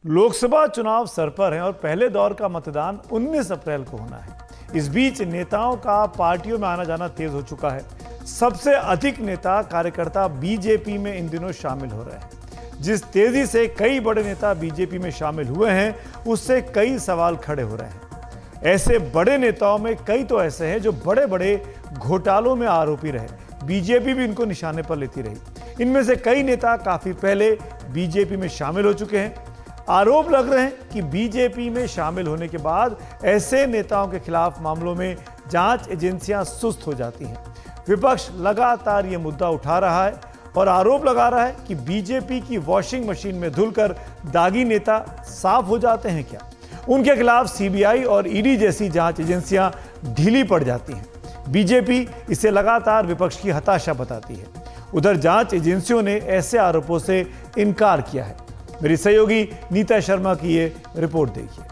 लोकसभा चुनाव सर पर है और पहले दौर का मतदान 19 अप्रैल को होना है। इस बीच नेताओं का पार्टियों में आना जाना तेज हो चुका है। सबसे अधिक नेता कार्यकर्ता बीजेपी में इन दिनों शामिल हो रहे हैं। जिस तेजी से कई बड़े नेता बीजेपी में शामिल हुए हैं, उससे कई सवाल खड़े हो रहे हैं। ऐसे बड़े नेताओं में कई तो ऐसे हैं जो बड़े बड़े घोटालों में आरोपी रहे। बीजेपी भी इनको निशाने पर लेती रही। इनमें से कई नेता काफी पहले बीजेपी में शामिल हो चुके हैं। आरोप लग रहे हैं कि बीजेपी में शामिल होने के बाद ऐसे नेताओं के खिलाफ मामलों में जांच एजेंसियां सुस्त हो जाती हैं। विपक्ष लगातार ये मुद्दा उठा रहा है और आरोप लगा रहा है कि बीजेपी की वॉशिंग मशीन में धुलकर दागी नेता साफ हो जाते हैं क्या? उनके खिलाफ सीबीआई और ईडी जैसी जांच एजेंसियां ढीली पड़ जाती हैं। बीजेपी इसे लगातार विपक्ष की हताशा बताती है। उधर जांच एजेंसियों ने ऐसे आरोपों से इनकार किया है। मेरी सहयोगी नीता शर्मा की ये रिपोर्ट देखिए।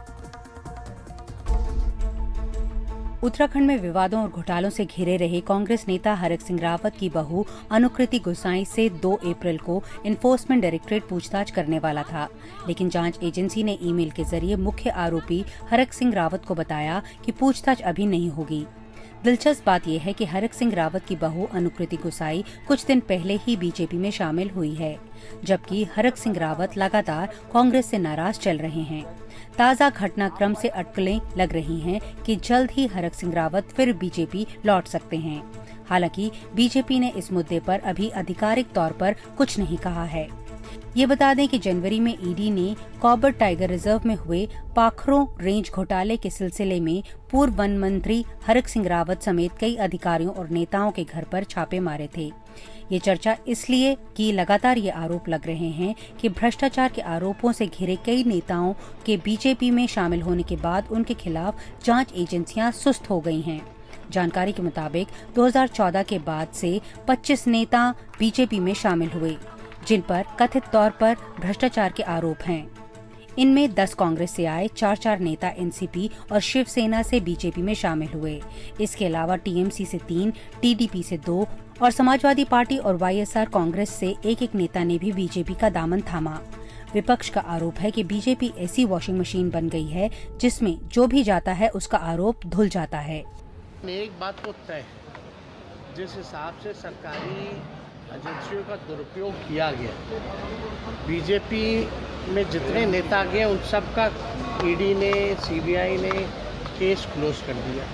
उत्तराखंड में विवादों और घोटालों से घिरे रहे कांग्रेस नेता हरक सिंह रावत की बहू अनुकृति गोसाई से 2 अप्रैल को इन्फोर्समेंट डायरेक्टरेट पूछताछ करने वाला था, लेकिन जांच एजेंसी ने ईमेल के जरिए मुख्य आरोपी हरक सिंह रावत को बताया कि पूछताछ अभी नहीं होगी। दिलचस्प बात यह है कि हरक सिंह रावत की बहू अनुकृति गोसाई कुछ दिन पहले ही बीजेपी में शामिल हुई है, जबकि हरक सिंह रावत लगातार कांग्रेस से नाराज चल रहे हैं। ताज़ा घटनाक्रम से अटकलें लग रही हैं कि जल्द ही हरक सिंह रावत फिर बीजेपी लौट सकते हैं। हालांकि बीजेपी ने इस मुद्दे पर अभी आधिकारिक तौर पर कुछ नहीं कहा है। ये बता दें कि जनवरी में ईडी ने कॉबर टाइगर रिजर्व में हुए पाखरों रेंज घोटाले के सिलसिले में पूर्व वन मंत्री हरक सिंह रावत समेत कई अधिकारियों और नेताओं के घर पर छापे मारे थे। ये चर्चा इसलिए कि लगातार ये आरोप लग रहे हैं कि भ्रष्टाचार के आरोपों से घिरे कई नेताओं के बीजेपी में शामिल होने के बाद उनके खिलाफ जांच एजेंसियां सुस्त हो गई हैं। जानकारी के मुताबिक 2014 के बाद से 25 नेता बीजेपी में शामिल हुए, जिन पर कथित तौर पर भ्रष्टाचार के आरोप हैं। इनमें 10 कांग्रेस से आए 4 नेता एनसीपी और शिवसेना से बीजेपी में शामिल हुए। इसके अलावा टीएमसी से 3, टीडीपी से 2 और समाजवादी पार्टी और वाईएसआर कांग्रेस से एक नेता ने भी बीजेपी का दामन थामा। विपक्ष का आरोप है कि बीजेपी ऐसी वॉशिंग मशीन बन गई है जिसमें जो भी जाता है उसका आरोप धुल जाता है। एक बात तो तय है, जिस हिसाब से सरकारी एजेंसियों का दुरुपयोग किया गया, बीजेपी में जितने नेता गए उन सब का ईडी ने, सीबीआई ने केस क्लोज कर दिया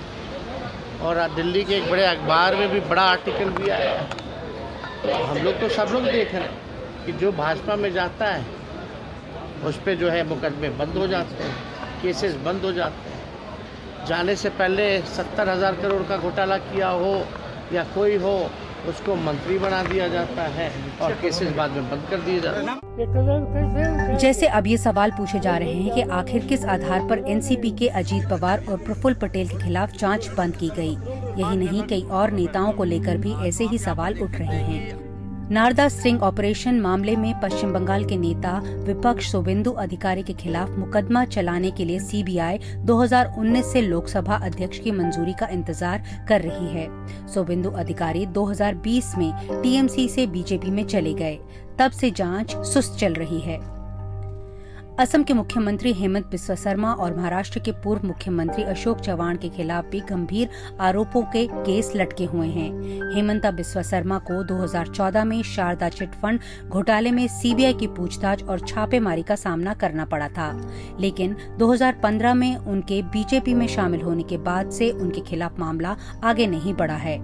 और दिल्ली के एक बड़े अखबार में भी बड़ा आर्टिकल भी आया। तो हम लोग तो सब लोग देख रहे हैं कि जो भाजपा में जाता है उस पर जो है मुकदमे बंद हो जाते हैं, केसेस बंद हो जाते हैं। जाने से पहले 70,000 करोड़ का घोटाला किया हो या कोई हो, उसको मंत्री बना दिया जाता है और केसेस बाद में बंद कर दिए जाते हैं। जैसे अब ये सवाल पूछे जा रहे हैं कि आखिर किस आधार पर एनसीपी के अजीत पवार और प्रफुल्ल पटेल के खिलाफ जांच बंद की गई। यही नहीं, कई और नेताओं को लेकर भी ऐसे ही सवाल उठ रहे हैं। नारदा स्ट्रिंग ऑपरेशन मामले में पश्चिम बंगाल के नेता विपक्ष शुवेंदु अधिकारी के खिलाफ मुकदमा चलाने के लिए सीबीआई 2019 से लोकसभा अध्यक्ष की मंजूरी का इंतजार कर रही है। शुवेंदु अधिकारी 2020 में टीएमसी से बीजेपी में चले गए, तब से जांच सुस्त चल रही है। असम के मुख्यमंत्री हेमंत बिस्वा शर्मा और महाराष्ट्र के पूर्व मुख्यमंत्री अशोक चव्हाण के खिलाफ भी गंभीर आरोपों के केस लटके हुए हैं। हेमंता बिस्वा शर्मा को 2014 में शारदा चिट फंड घोटाले में सीबीआई की पूछताछ और छापेमारी का सामना करना पड़ा था, लेकिन 2015 में उनके बीजेपी में शामिल होने के बाद से उनके खिलाफ मामला आगे नहीं बढ़ा है।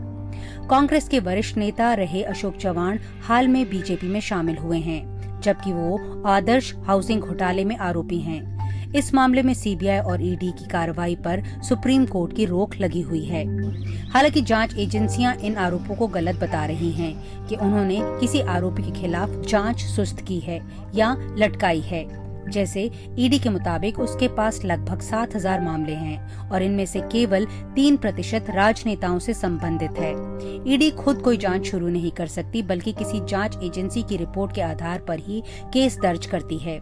कांग्रेस के वरिष्ठ नेता रहे अशोक चव्हाण हाल में बीजेपी में शामिल हुए हैं, जबकि वो आदर्श हाउसिंग घोटाले में आरोपी हैं। इस मामले में सीबीआई और ईडी की कार्रवाई पर सुप्रीम कोर्ट की रोक लगी हुई है। हालांकि जांच एजेंसियां इन आरोपों को गलत बता रही हैं कि उन्होंने किसी आरोपी के खिलाफ जांच सुस्त की है या लटकाई है। जैसे ईडी के मुताबिक उसके पास लगभग 7,000 मामले हैं और इनमें से केवल 3% राजनेताओं से संबंधित है। ईडी खुद कोई जांच शुरू नहीं कर सकती, बल्कि किसी जांच एजेंसी की रिपोर्ट के आधार पर ही केस दर्ज करती है।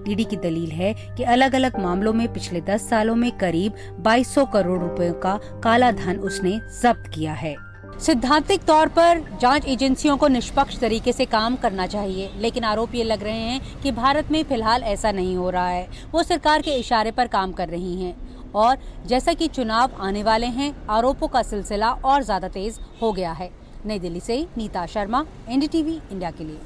ईडी की दलील है कि अलग अलग मामलों में पिछले 10 सालों में करीब 2200 करोड़ रुपयों का काला धन उसने जब्त किया है। सिद्धांतिक तौर पर जांच एजेंसियों को निष्पक्ष तरीके से काम करना चाहिए, लेकिन आरोप ये लग रहे हैं कि भारत में फिलहाल ऐसा नहीं हो रहा है। वो सरकार के इशारे पर काम कर रही हैं और जैसा कि चुनाव आने वाले हैं, आरोपों का सिलसिला और ज्यादा तेज हो गया है। नई दिल्ली से नीता शर्मा, NDTV इंडिया के लिए।